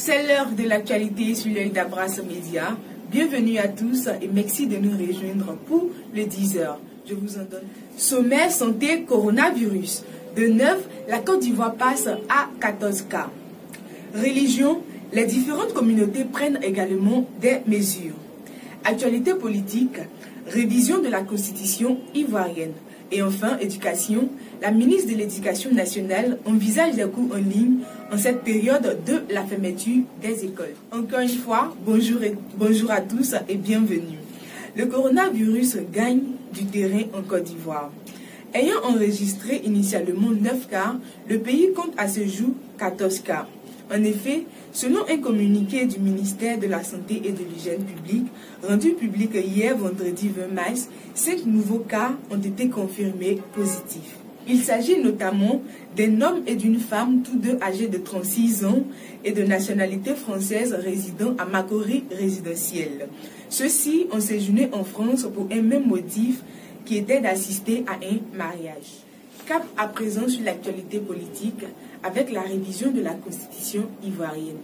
C'est l'heure de l'actualité sur l'œil d'Abrace Média. Bienvenue à tous et merci de nous rejoindre pour le 10h. Je vous en donne. Sommet santé coronavirus. De 9, la Côte d'Ivoire passe à 14 cas. Religion, les différentes communautés prennent également des mesures. Actualité politique, révision de la constitution ivoirienne. Et enfin, éducation, la ministre de l'Éducation nationale envisage des cours en ligne en cette période de la fermeture des écoles. Encore une fois, bonjour à tous et bienvenue. Le coronavirus gagne du terrain en Côte d'Ivoire. Ayant enregistré initialement 9 cas, le pays compte à ce jour 14 cas. En effet, selon un communiqué du ministère de la Santé et de l'Hygiène publique, rendu public hier vendredi 20 mars, 5 nouveaux cas ont été confirmés positifs. Il s'agit notamment d'un homme et d'une femme, tous deux âgés de 36 ans et de nationalité française résidant à Makori résidentiel. Ceux-ci ont séjourné en France pour un même motif qui était d'assister à un mariage. Cap à présent sur l'actualité politique avec la révision de la Constitution ivoirienne.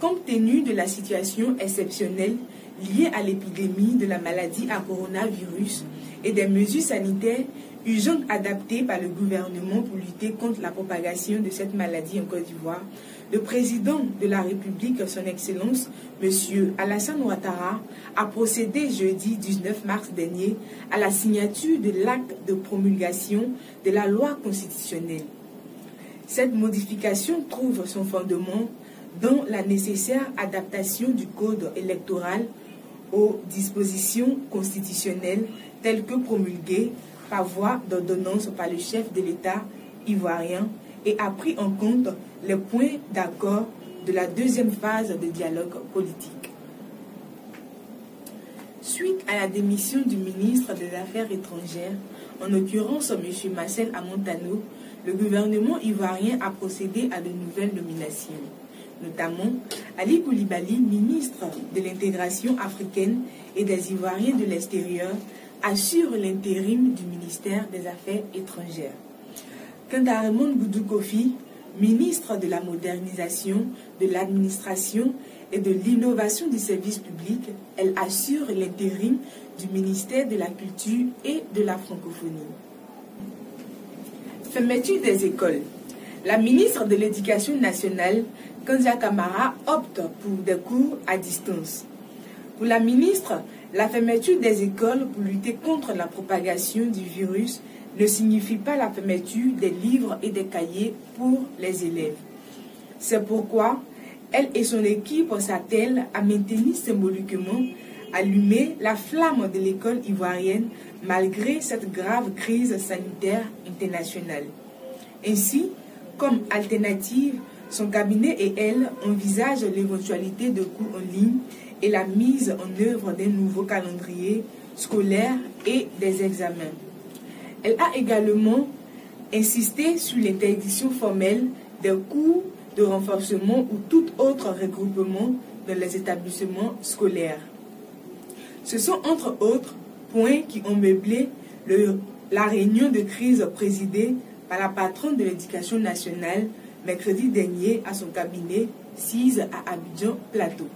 Compte tenu de la situation exceptionnelle liée à l'épidémie de la maladie à coronavirus et des mesures sanitaires urgentes adaptées par le gouvernement pour lutter contre la propagation de cette maladie en Côte d'Ivoire, le président de la République, son Excellence, M. Alassane Ouattara, a procédé jeudi 19 mars dernier à la signature de l'acte de promulgation de la loi constitutionnelle. Cette modification trouve son fondement dans la nécessaire adaptation du code électoral aux dispositions constitutionnelles telles que promulguées par voie d'ordonnance par le chef de l'État ivoirien et a pris en compte les points d'accord de la deuxième phase de dialogue politique. Suite à la démission du ministre des Affaires étrangères, en l'occurrence M. Marcel Amontano, le gouvernement ivoirien a procédé à de nouvelles nominations. Notamment, Ali Koulibaly, ministre de l'intégration africaine et des Ivoiriens de l'extérieur, assure l'intérim du ministère des Affaires étrangères. Quant à Raymond Goudou Kofi, ministre de la modernisation, de l'administration et de l'innovation du service public, elle assure l'intérim du ministère de la Culture et de la Francophonie. Fermeture des écoles. La ministre de l'Éducation nationale, Kandia Camara, opte pour des cours à distance. Pour la ministre, la fermeture des écoles pour lutter contre la propagation du virus ne signifie pas la fermeture des livres et des cahiers pour les élèves. C'est pourquoi elle et son équipe s'attellent à maintenir symboliquement allumer la flamme de l'école ivoirienne malgré cette grave crise sanitaire internationale. Ainsi, comme alternative, son cabinet et elle envisagent l'éventualité de cours en ligne et la mise en œuvre d'un nouveau calendrier scolaire et des examens. Elle a également insisté sur l'interdiction formelle des cours de renforcement ou tout autre regroupement dans les établissements scolaires. Ce sont entre autres points qui ont meublé la réunion de crise présidée par la patronne de l'Éducation nationale mercredi dernier à son cabinet 6 à Abidjan Plateau.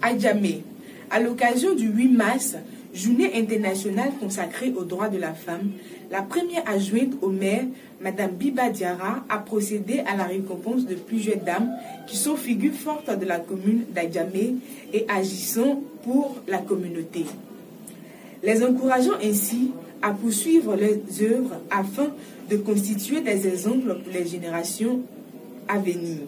À Djamé, à l'occasion du 8 mars, journée internationale consacrée aux droits de la femme, la première adjointe au maire, Mme Biba Diarra, a procédé à la récompense de plusieurs dames qui sont figures fortes de la commune d'Adjamé et agissant pour la communauté. Les encourageant ainsi à poursuivre leurs œuvres afin de constituer des exemples pour les générations à venir.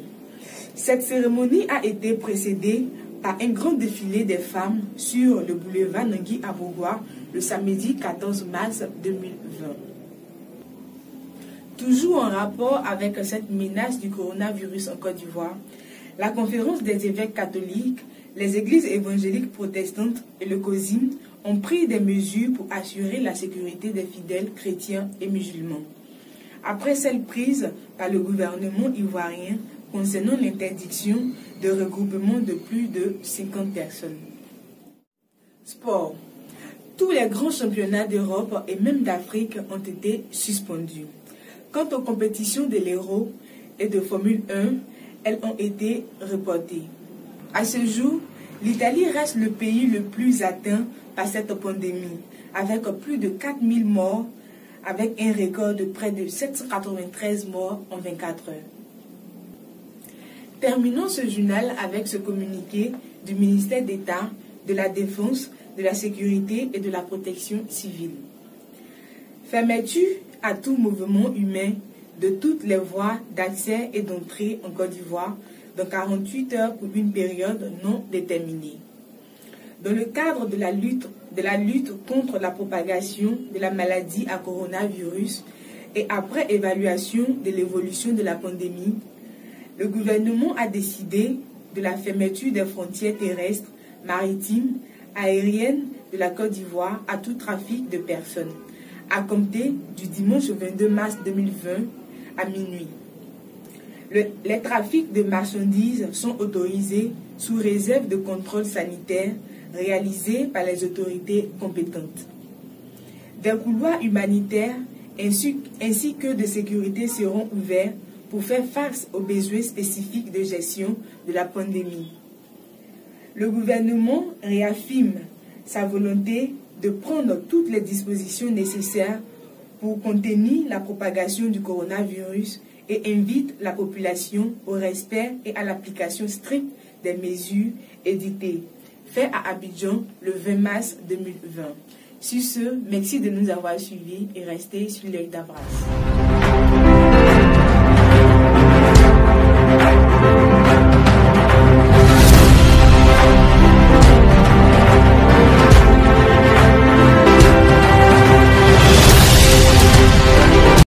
Cette cérémonie a été précédée par un grand défilé des femmes sur le boulevard Nangui à Bourgois le samedi 14 mars 2020. Toujours en rapport avec cette menace du coronavirus en Côte d'Ivoire, la conférence des évêques catholiques, les églises évangéliques protestantes et le COSIM ont pris des mesures pour assurer la sécurité des fidèles chrétiens et musulmans. Après celle prise par le gouvernement ivoirien concernant l'interdiction de regroupement de plus de 50 personnes. Sport. Tous les grands championnats d'Europe et même d'Afrique ont été suspendus. Quant aux compétitions de l'Hérault et de Formule 1, elles ont été reportées. À ce jour, l'Italie reste le pays le plus atteint par cette pandémie, avec plus de 4000 morts, avec un record de près de 793 morts en 24 heures. Terminons ce journal avec ce communiqué du ministère d'État, de la Défense, de la Sécurité et de la Protection civile. Fermeture à tout mouvement humain de toutes les voies d'accès et d'entrée en Côte d'Ivoire dans 48 heures pour une période non déterminée. Dans le cadre de la lutte contre la propagation de la maladie à coronavirus et après évaluation de l'évolution de la pandémie, le gouvernement a décidé de la fermeture des frontières terrestres, maritimes, aériennes de la Côte d'Ivoire à tout trafic de personnes, à compter du dimanche 22 mars 2020 à minuit. Les trafics de marchandises sont autorisés sous réserve de contrôle sanitaire réalisé par les autorités compétentes. Des couloirs humanitaires ainsi que de sécurité seront ouverts pour faire face aux besoins spécifiques de gestion de la pandémie. Le gouvernement réaffirme sa volonté de prendre toutes les dispositions nécessaires pour contenir la propagation du coronavirus et invite la population au respect et à l'application stricte des mesures édictées, fait à Abidjan le 20 mars 2020. Sur ce, merci de nous avoir suivis et restez sur l'œil d'Abras.